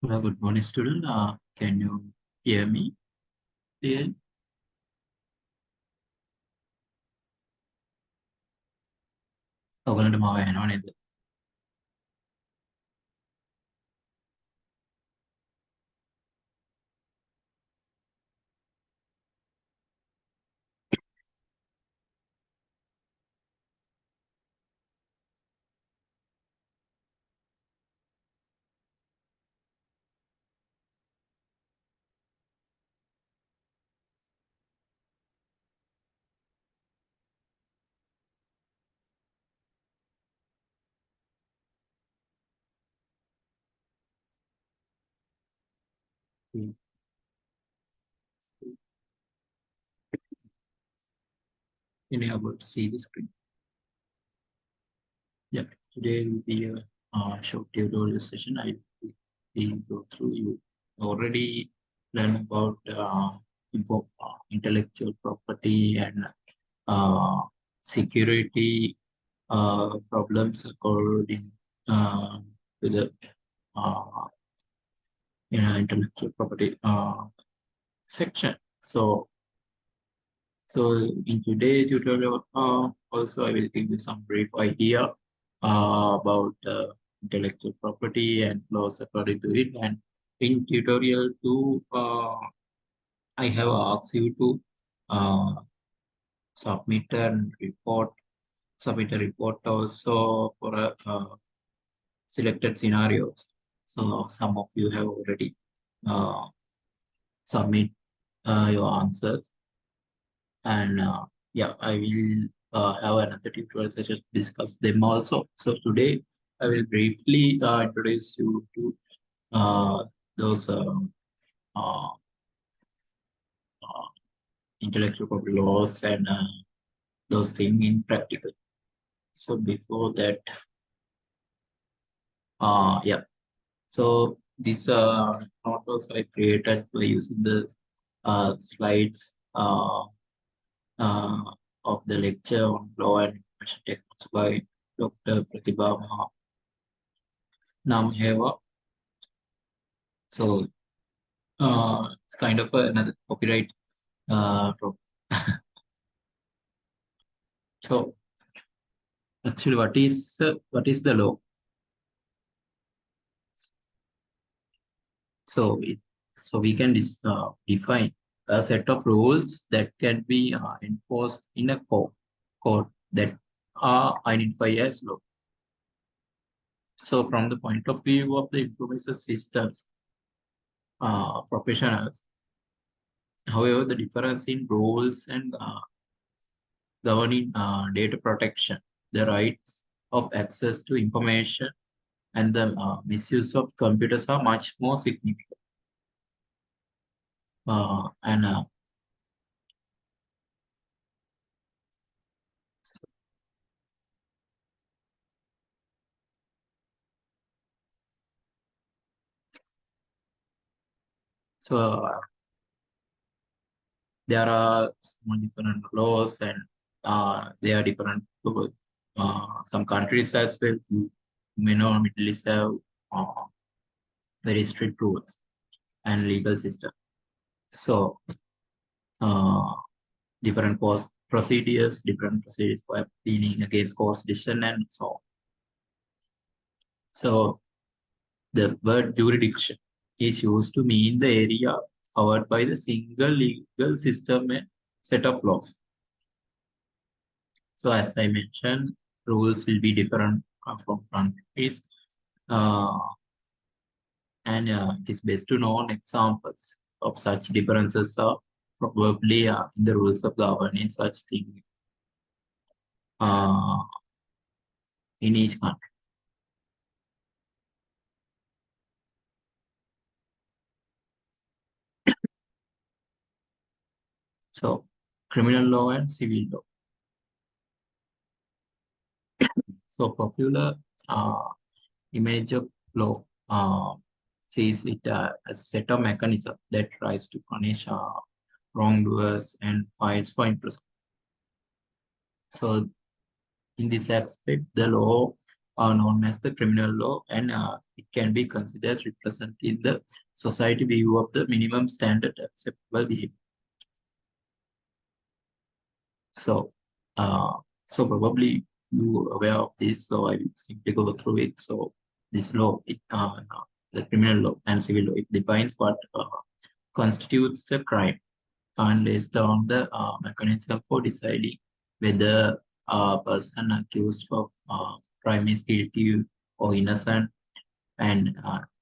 Good morning, student. Can you hear me clearly? ඔයගලන්ට මාව ඇහෙනව නේද? Mm. Can you able to see the screen? Yeah. Today will be a short tutorial session. I will go through. You already learned about intellectual property and uh, security problems according to the uh, intellectual property section. So in today's tutorial, also I will give you some brief idea about intellectual property and laws according to it. And in tutorial 2, I have asked you to uh, submit and report, submit a report also for a selected scenarios. So some of you have already uh, submit your answers. And yeah, I will have another tutorial session to discuss them also. So today I will briefly introduce you to those uh, uh, intellectual property laws and those things in practical. So before that, yeah. So this note also I created by using the slides uh, of the lecture on law and information technology by Dr. Pratibha Namheva. So it's kind of another copyright problem. So actually, what is the law? So so we can define a set of rules that can be enforced in a code that are identified as law. So from the point of view of the information systems professionals, however, the difference in rules and governing data protection, the rights of access to information, and the misuse of computers are much more significant. And so there are some different laws, and they are different to some countries as well. You may know Middle East have uh, very strict rules and legal system. So uh, different different procedures for appealing against court decision and so on. So the word jurisdiction is used to mean the area covered by the single legal system and set of laws. So as I mentioned, rules will be different from countries, uh, and it is best to know examples of such differences are probably in the rules of governing such thing uh, in each country. So criminal law and civil law. So popular uh, image of law sees it as a set of mechanisms that tries to punish wrongdoers and fights for interest. So in this aspect, the law are known as the criminal law, and it can be considered representing the society view of the minimum standard acceptable behavior. So, uh, so probably you are aware of this, so I will simply go through it. So, this law, the criminal law and civil law, it defines what constitutes a crime and lays down the mechanism for deciding whether a person accused of crime is guilty or innocent, and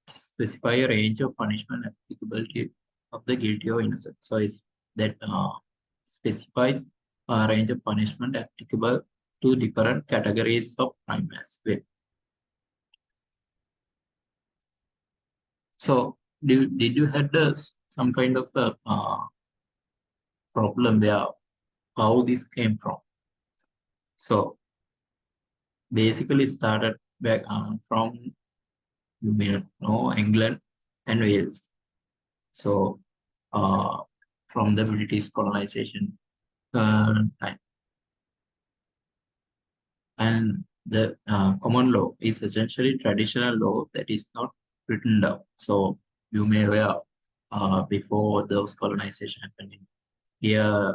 specify a range of punishment applicability of the guilty or innocent. So it's that specifies a range of punishment applicable to different categories of crime as well. So did you had some kind of a problem where how this came from? So basically started back from, you may know, England and Wales. So uh, from the British colonization time. And the common law is essentially traditional law that is not written down. So you may aware before those colonization happening here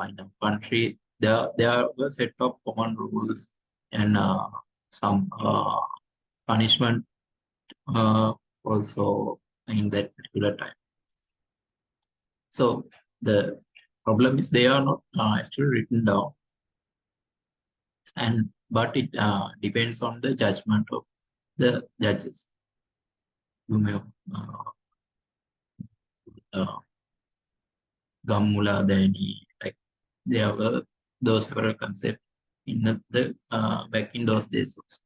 in the country, there were a set of common rules and some punishment also in that particular time. So the problem is they are not actually written down, and but it depends on the judgment of the judges. You may uh, Gammula, Dani, like there were those several concepts in the back in those days also.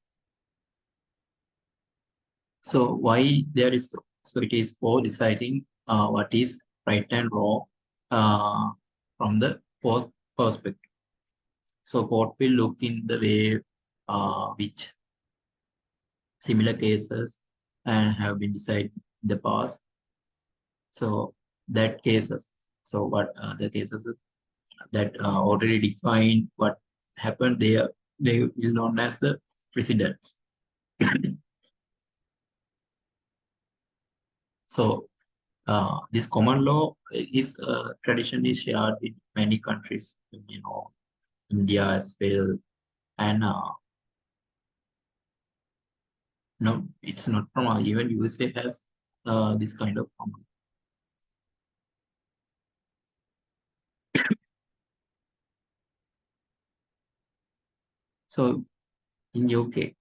So why there is so it is for deciding what is right and wrong uh, from the perspective. So court will look in the way which similar cases and have been decided in the past. So that cases. So what the cases that already define what happened there, they will known as the precedents. So this common law is tradition is shared in many countries, India as well, and no, it's not from even USA has this kind of common. So in UK,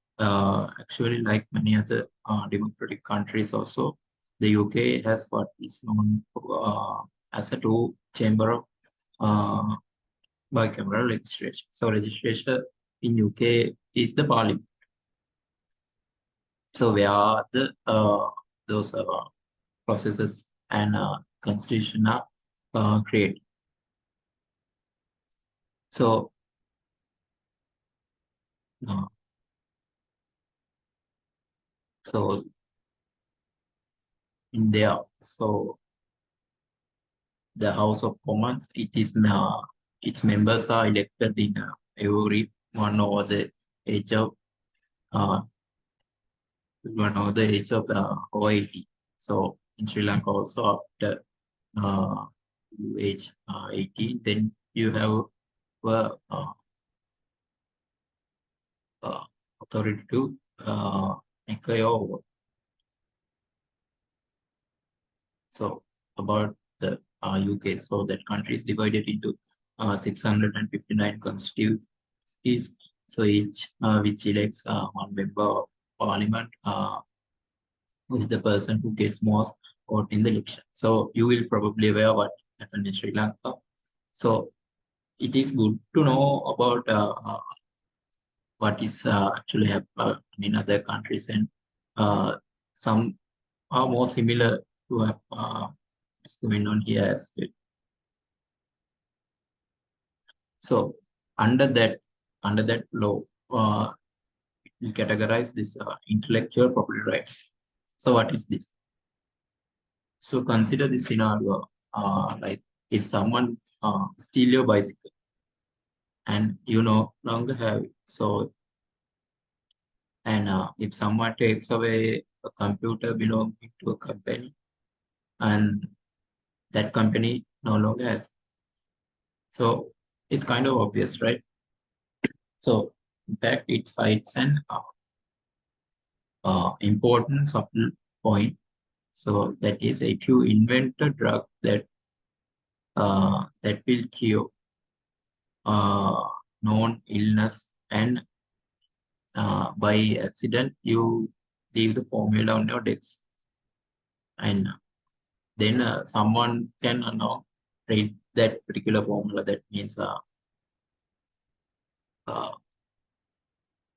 actually, like many other democratic countries, also the UK has what is known as a two-chamber of uh, bicameral legislation. So legislation in UK is the parliament. So where the those processes and constitution are created. So uh, so in there, so the House of Commons, its members are elected in every age of uh, one over the age of 80. So in Sri Lanka also after uh, age 18, then you have uh, authority to make your vote. So about the UK, so that country is divided into 659 constituencies. So each which elects one member of parliament, who is the person who gets most vote in the election. So you will probably aware what happened in Sri Lanka. So it is good to know about what is actually happening in other countries, and some are more similar to what is going on here as well. So under that law, we categorize this intellectual property rights. So what is this? So consider this scenario like if someone steal your bicycle and you no longer have it. So And if someone takes away a computer belonging to a company, and that company no longer has, so it's kind of obvious, right? So in fact, it hides an important subtle point. So that is, if you invent a drug that will cure uh, known illness, and by accident you leave the formula on your desk, and then someone can now read that particular formula. That means uh,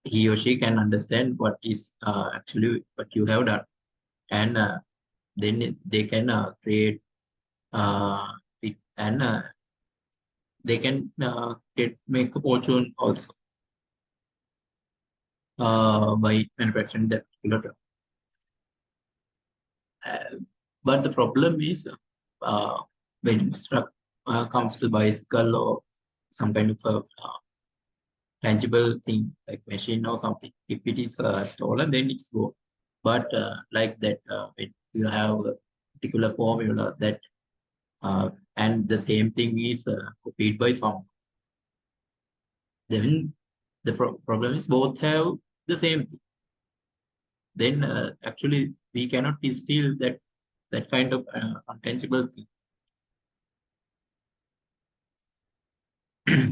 he or she can understand what is actually what you have done, and then they can create it, and they can make a fortune also by manufacturing that particular drug. Uh, but the problem is uh, when truck comes to bicycle or some kind of a tangible thing like machine or something. If it is stolen, then it's gone. But like that, when you have a particular formula that, and the same thing is copied by some, then the problem is both have the same thing. Then actually we cannot steal that kind of untangible thing.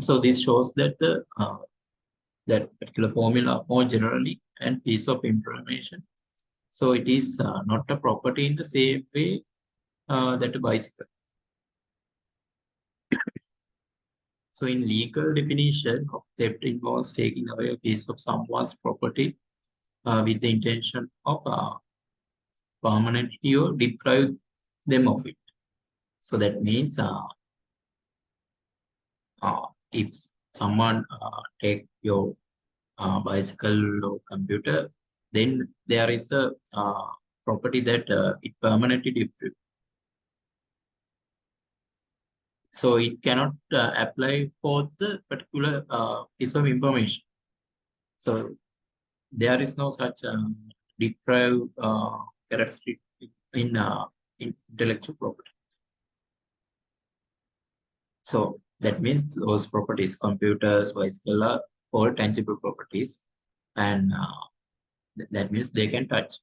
So this shows that the that particular formula more generally and piece of information. So it is not a property in the same way that a bicycle. So in legal definition of theft involves taking away a piece of someone's property with the intention of permanently or deprive them of it. So that means if someone take your bicycle or computer, then there is a property that it permanently deprive. So it cannot apply for the particular piece of information. So there is no such deprived characteristic in intellectual property. So that means those properties, computers, bicycle, are all tangible properties, and that means they can touch,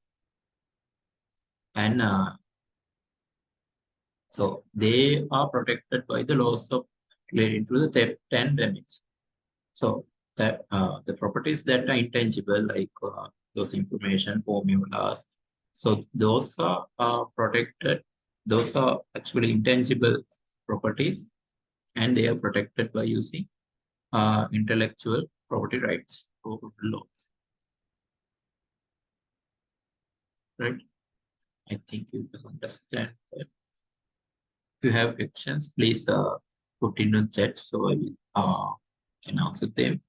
and so they are protected by the laws of relating to the theft and damage. So that the properties that are intangible, like those information formulas, so those are protected. Those are actually intangible properties, and they are protected by using intellectual property rights or laws. Right? I think you can understand that. If you have questions, please put in the chat so I will can answer them.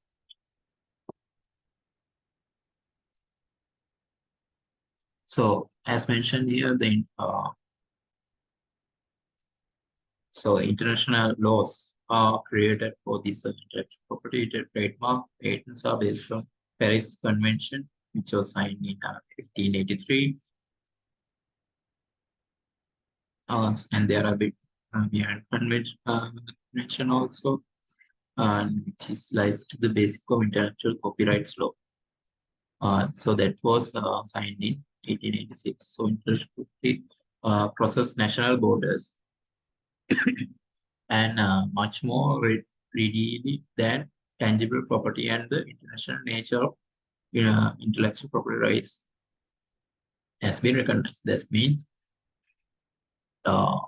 So as mentioned here, the so international laws are created for this intellectual property. The trademark patents are based on Paris Convention, which was signed in 1883. And there are big behind convention also, which is lies to the basic of intellectual copyrights law. So that was signed in 1886. So intellectual property crosses national borders and much more readily than tangible property, and the international nature of intellectual property rights has been recognized. That means uh,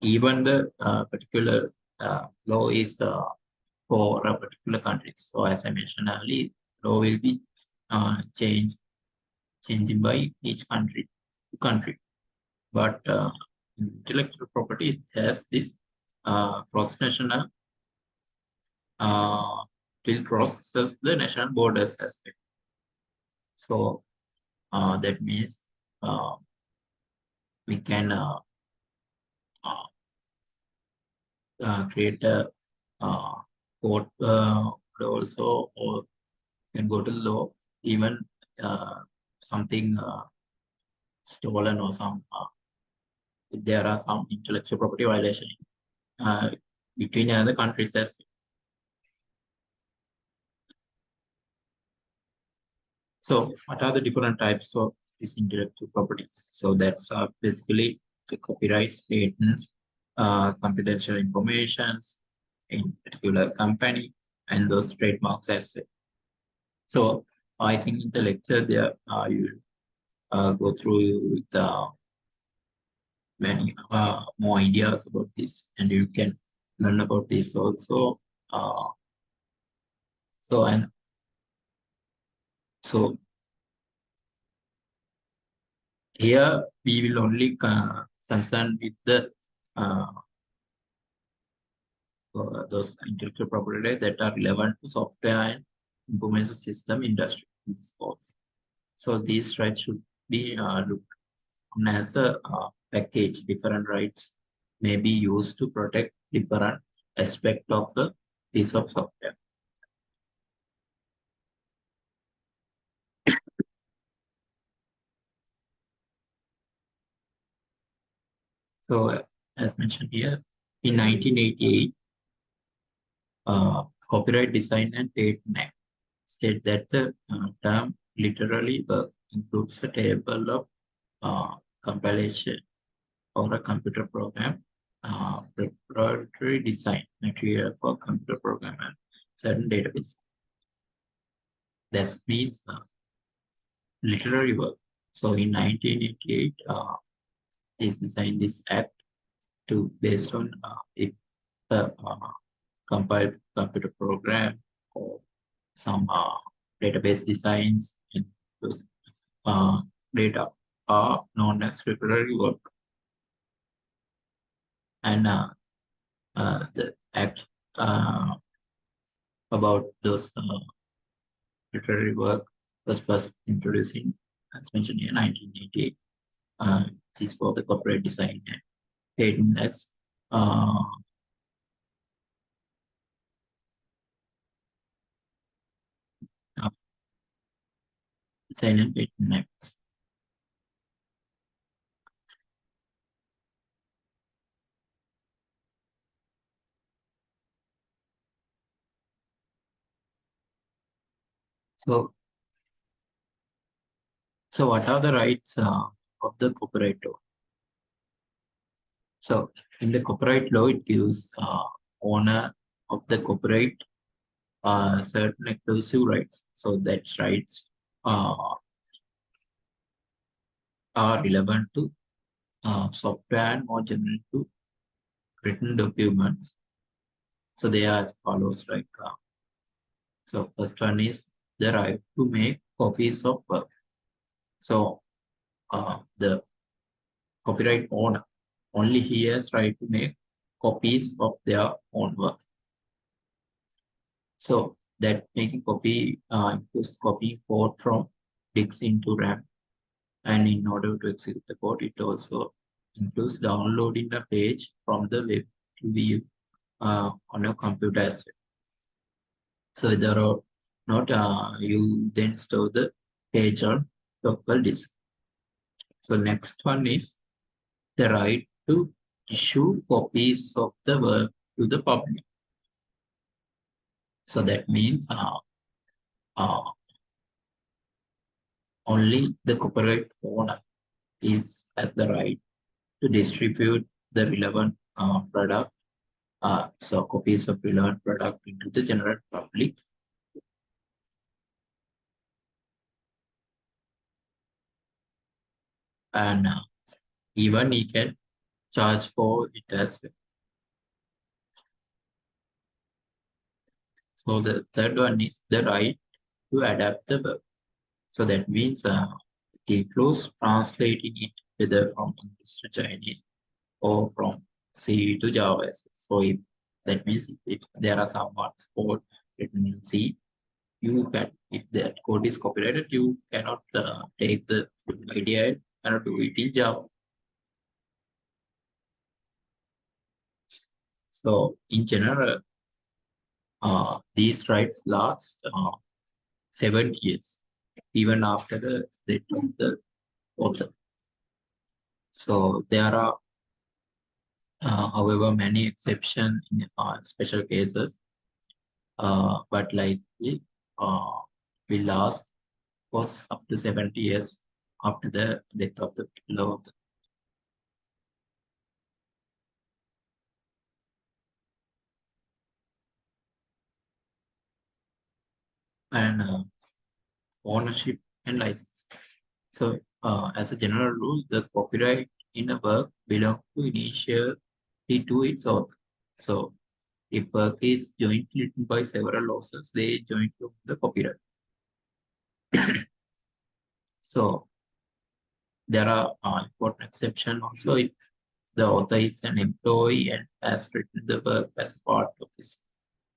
even the particular law is for a particular country. So as I mentioned earlier, law will be changing by each country to country. But intellectual property has this cross-national till crosses the national borders as well. So that means uh, we can uh, create a court also, or can go to the law even something stolen or some there are some intellectual property violation between other countries as well. So what are the different types of this intellectual property? So that's basically the copyrights, patents, confidential informations in particular company, and those trademarks as well. So I think in the lecture there you go through with many more ideas about this, and you can learn about this also. Uh, so and so here we will only concern with the uh, those intellectual property that are relevant to software and information system industry in this course. So these rights should be looked on as a package. Different rights may be used to protect different aspect of the piece of software. So as mentioned here, in 1988, Copyright Design and Patent Act state that the term literally includes a table of compilation or a computer program, preparatory design material for computer program and certain database. That means literary work. So in 1988, is designed this act to based on if the compiled computer program or some database designs and those data are known as literary work. And the act about those literary work was first introduced in, as mentioned in 1988. This is for the corporate design and patent acts. Uh, Design and patent acts. So, so what are the rights of the copyright law? So, in the copyright law, it gives owner of the copyright certain exclusive rights. So that rights uh, are relevant to software and more generally to written documents. So they are as follows, like so first one is the right to make copies of work. So the copyright owner only he has right to make copies of their own work. So that making copy includes copying code from disks into RAM, and in order to execute the code, it also includes downloading a page from the web to view on your computer as well. So whether or not you then store the page on local disk. So next one is the right to issue copies of the work to the public. So that means uh, only the copyright owner is has the right to distribute the relevant product, so copies of relevant product into the general public. And even he can charge for it as well. So the third one is the right to adapt the work. So that means it includes translating it whether from English to Chinese or from C to Java. So if that means if there are some words code written in C, you can, if that code is copyrighted, you cannot take the idea and do it in Java. So in general, these rights last 7 years. even after the death of the author. So there are, however, many exceptions in special cases, but likely uh, will last for up to 70 years after the death of the particular author. And ownership and license. So, as a general rule, the copyright in a work belongs to initially to its author. So, if work is jointly written by several authors, they jointly own the copyright. So, there are important exceptions also. If the author is an employee and has written the work as part of his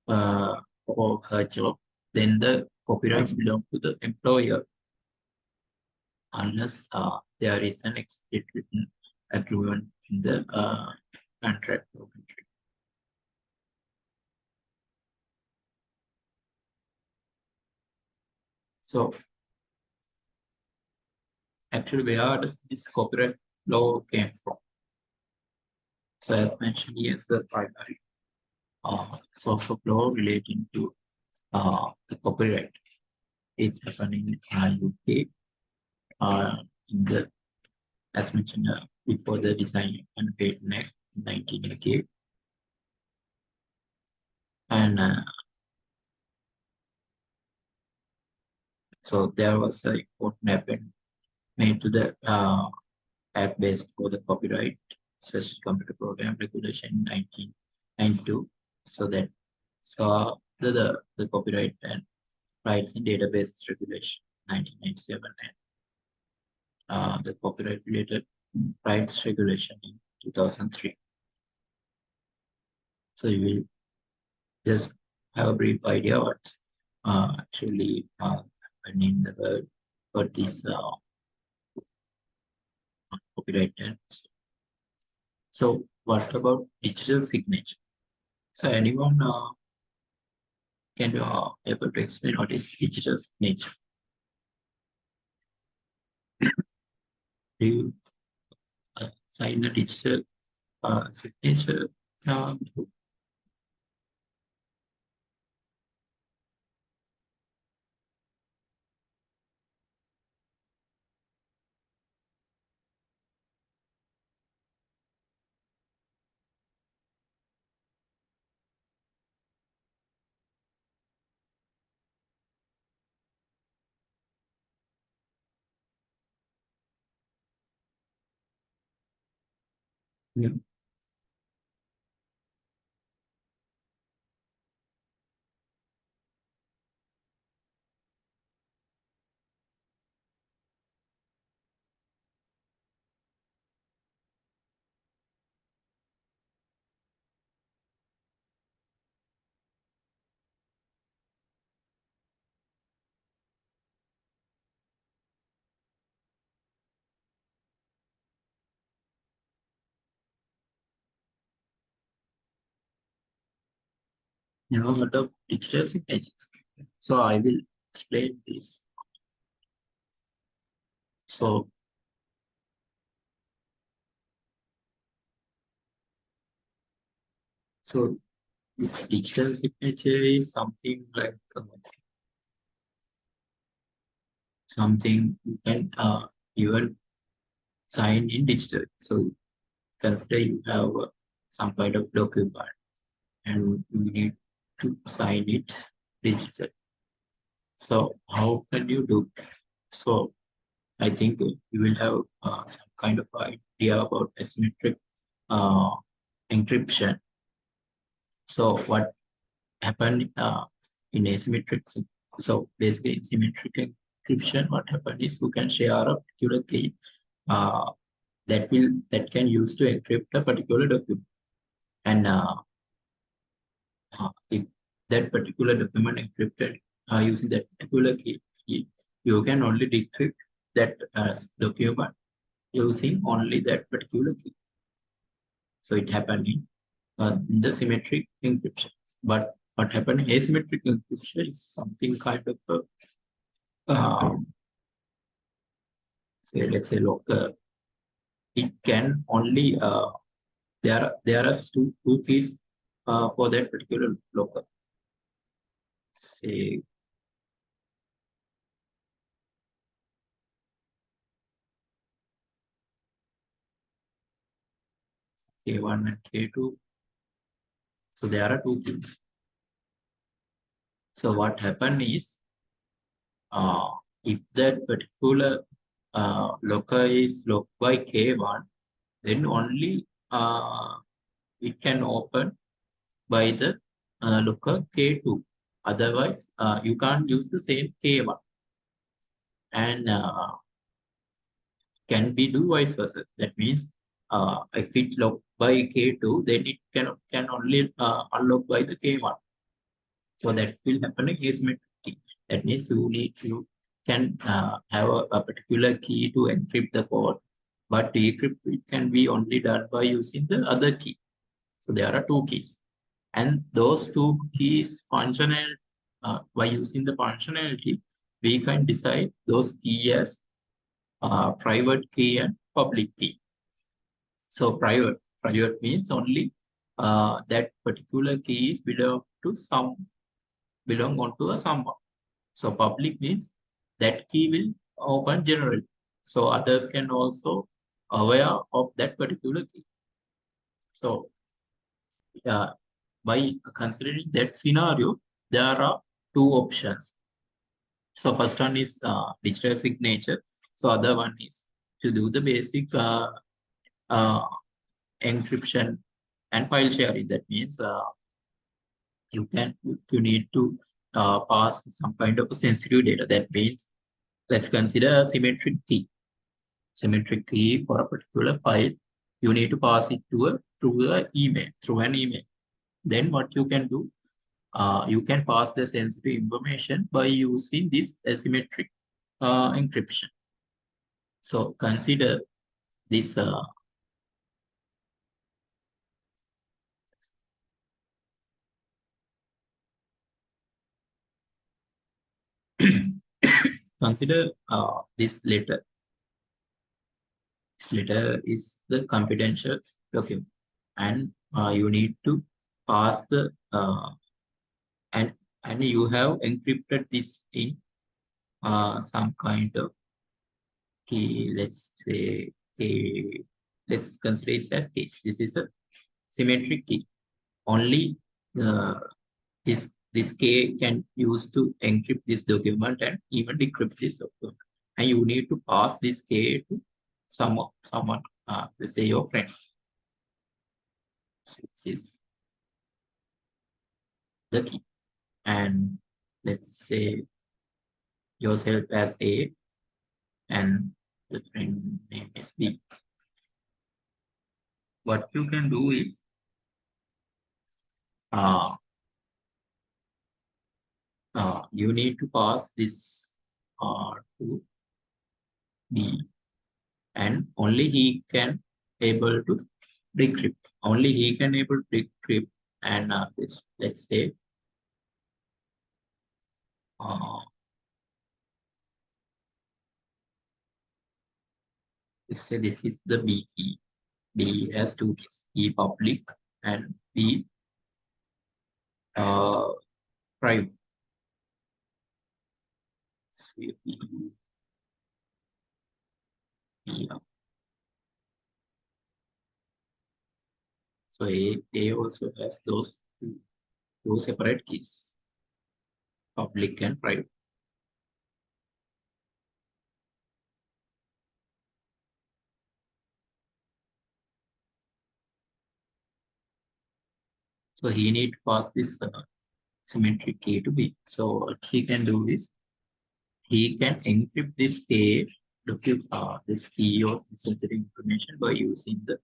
or her job, then the copyrights belong to the employer unless there is an explicit written agreement in the contract or country. So actually, where does this copyright law came from? So as mentioned, here, the primary source of law relating to the copyright is happening in UK in the, as mentioned before, the Design and Patent Act in 1988. And so there was a important amendment made to the Act based for the copyright special computer program regulation 1992. So that saw the copyright and rights and databases regulation 1997 and the copyright related rights regulation in 2003. So you will just have a brief idea what actually happened in the world for this copyright terms. So what about digital signature? So anyone can you able to explain what is digital signature? Do you sign a digital signature? Uh, yeah. You know what of digital signatures? So I will explain this. So so this digital signature is something like something you can even sign in digital. So consider you have some kind of document and you need to sign it digital. So how can you do? So I think you will have some kind of idea about asymmetric uh, encryption. So what happened in asymmetric? So basically, in symmetric encryption, what happened is you can share a particular key uh, that can use to encrypt a particular document, and if that particular document encrypted using that particular key, you can only decrypt that document using only that particular key. So it happened in the symmetric encryption. But what happened in asymmetric encryption is something kind of say let's say locker, it can only there are two keys for that particular locker. Say K1 and K2. So there are two keys. So what happened is uh, if that particular locker is locked by K1, then only it can open by the locker K2. Otherwise, you can't use the same K1. And can be do vice versa. That means if it locked by K2, then it can only unlock by the K1. So that will happen in asymmetric key. That means you can have a particular key to encrypt the code, but decrypt it can be only done by using the other key. So there are two keys, and those two keys functional by using the functionality, we can decide those key as private key and public key. So private means only that particular key is belong onto a someone. So public means that key will open generally. So others can also aware of that particular key. So by considering that scenario, there are two options. So first one is digital signature. So other one is to do the basic uh, encryption and file sharing. That means you need to pass some kind of sensitive data. That means let's consider a symmetric key. Symmetric key for a particular file. You need to pass it through an email. Then what you can do, you can pass the sensitive information by using this asymmetric encryption. So consider this consider this letter. This letter is the confidential document, and you need to pass the and you have encrypted this in some kind of key. Let's say key. Let's consider it as key. This is a symmetric key. Only uh, this key can use to encrypt this document and even decrypt this document. And you need to pass this key to someone, let's say your friend. So this is the key. And let's say yourself as A and the friend name is B. What you can do is uh, you need to pass this to B, and only he can able to decrypt. Only he can able to decrypt, and this let's say uh, this is the B key. B has two keys: E public and B uh, private. C, B, B, so A also has those two separate keys, public and private. So he need to pass this symmetric key to B. So what he can do is he can encrypt this key, this key or sensitive information by using the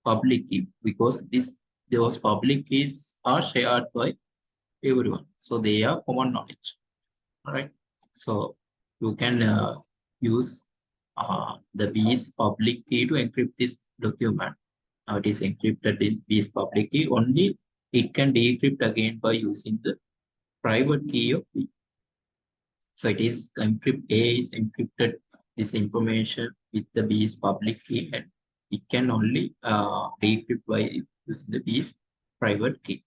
public key, because those public keys are shared by everyone. So they are common knowledge. All right. So you can use the B's public key to encrypt this document. Now it is encrypted in B's public key. Only it can decrypt again by using the private key of B. So it is encrypt A is encrypted this information with the B's public key, and it can only decrypt by using the B's private key,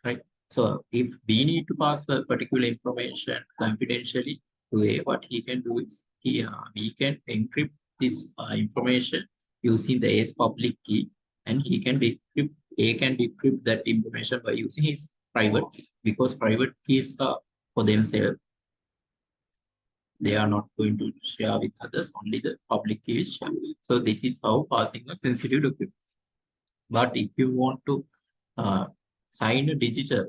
right? So if we need to pass a particular information confidentially to A, what he can do is we can encrypt this information using the A's public key, and he can decrypt A can decrypt that information by using his private key, because private keys are for themselves. They are not going to share with others, only the public key is shared. So this is how passing a sensitive document. But if you want to uh, sign a digital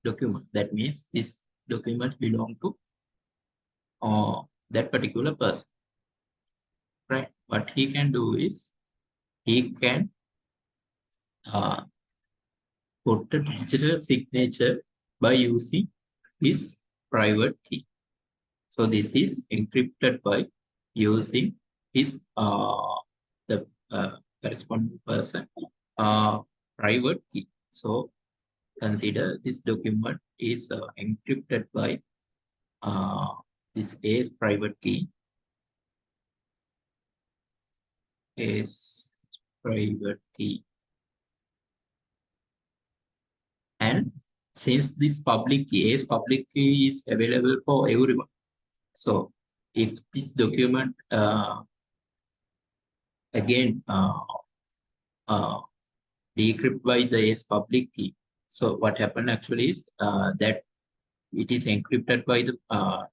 document, that means this document belong to that particular person, right? What he can do is he can uh, put a digital signature by using his private key. So this is encrypted by using his the corresponding person private key. So consider this document is encrypted by this A's private key, A's private key, and since this public key, A's public key is available for everyone. So if this document again decrypt by the A's public key, so what happened actually is that it is encrypted by the uh,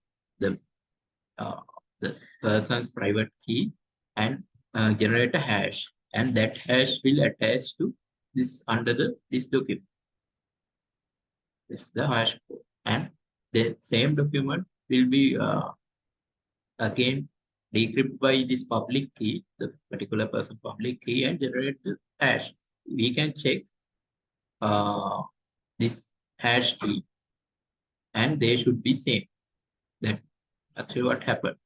the person's private key and generate a hash, and that hash will attach to this under this document. This is the hash code, and the same document will be again decrypt by this public key, the particular person public key, and generate the hash. We can check uh, this hash key, and they should be same. That actually what happened.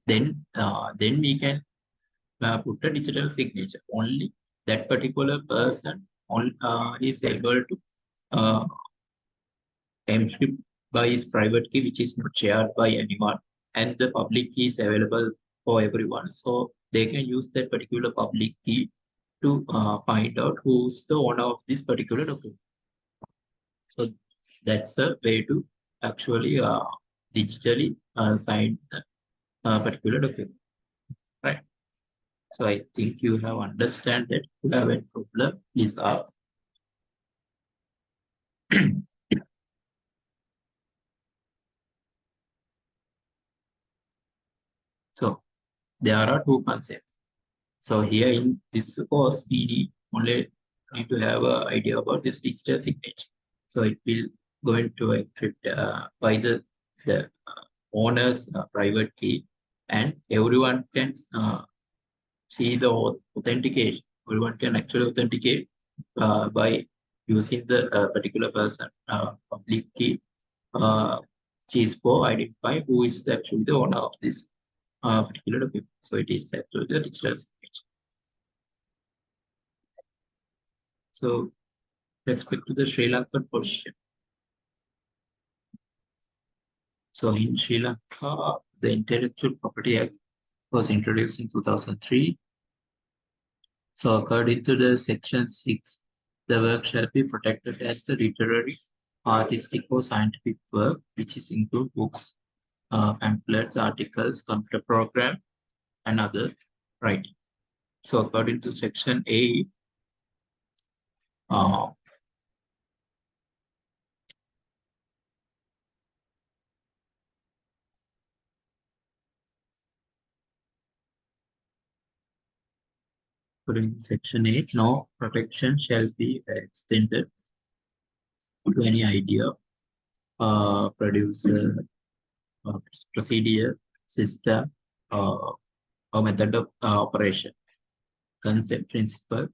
Then we can put a digital signature. Only that particular person is able to uh, encrypt by his private key, which is not shared by anyone, and the public key is available for everyone. So they can use that particular public key to find out who's the owner of this particular document. So that's a way to actually digitally sign a particular document, right? So I think you have understand that. If you have a problem, please ask. So there are two concepts. So here in this course, we need to have an idea about this digital signature. So it will going to encrypt by the owner's private key, and everyone can see the authentication. Everyone can actually authenticate by using the particular person public key, which is for identify who is actually the owner of this particular document. So it is actually the digital signature. So let's get to the Sri Lankan position. So in Sri Lanka, the Intellectual Property Act was introduced in 2003. So according to the Section 6, the work shall be protected as the literary, artistic, or scientific work, which is include books, pamphlets, articles, computer program, and other writing. So according to Section 8, uh, according to Section 8, no protection shall be extended to any idea, producer, procedure, system, or method of operation, concept, principle,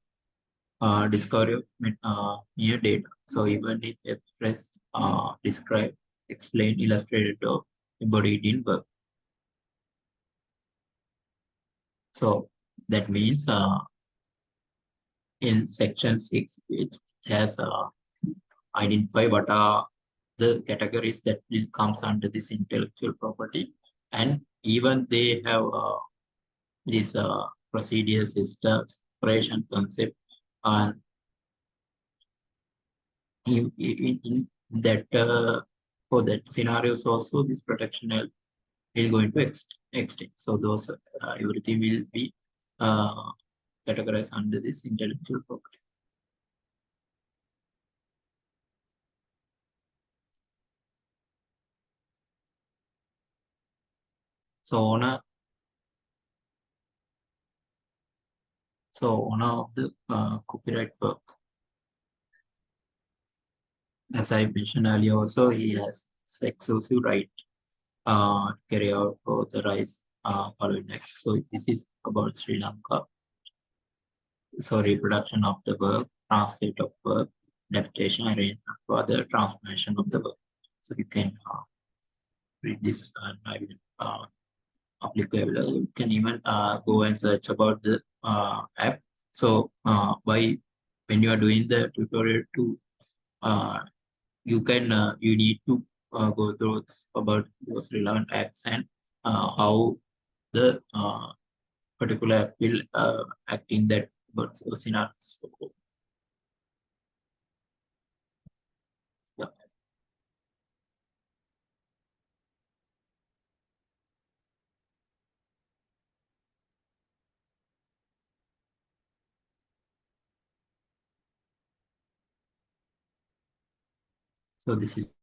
discovery of new data. So even if expressed, described, explained, illustrated, or embodied in work. So that means in section 6, it has identified what are the categories that will comes under this intellectual property, and even they have this procedure systems operation concept, and in that for that scenarios also this protection will going to extend. So those everything will be uh, categorized under this intellectual property. So owner of the copyright work, as I mentioned earlier, also he has exclusive right carry out authorized following next. So this is about Sri Lanka. So reproduction of the work, translate of work, adaptation, arrangement for the transformation of the work. So you can read this and I will applicable. You can even go and search about the app. So by when you are doing the tutorial to uh, you need to go through about those relevant apps and how the particular app will act in that scenario. So, yeah. So this is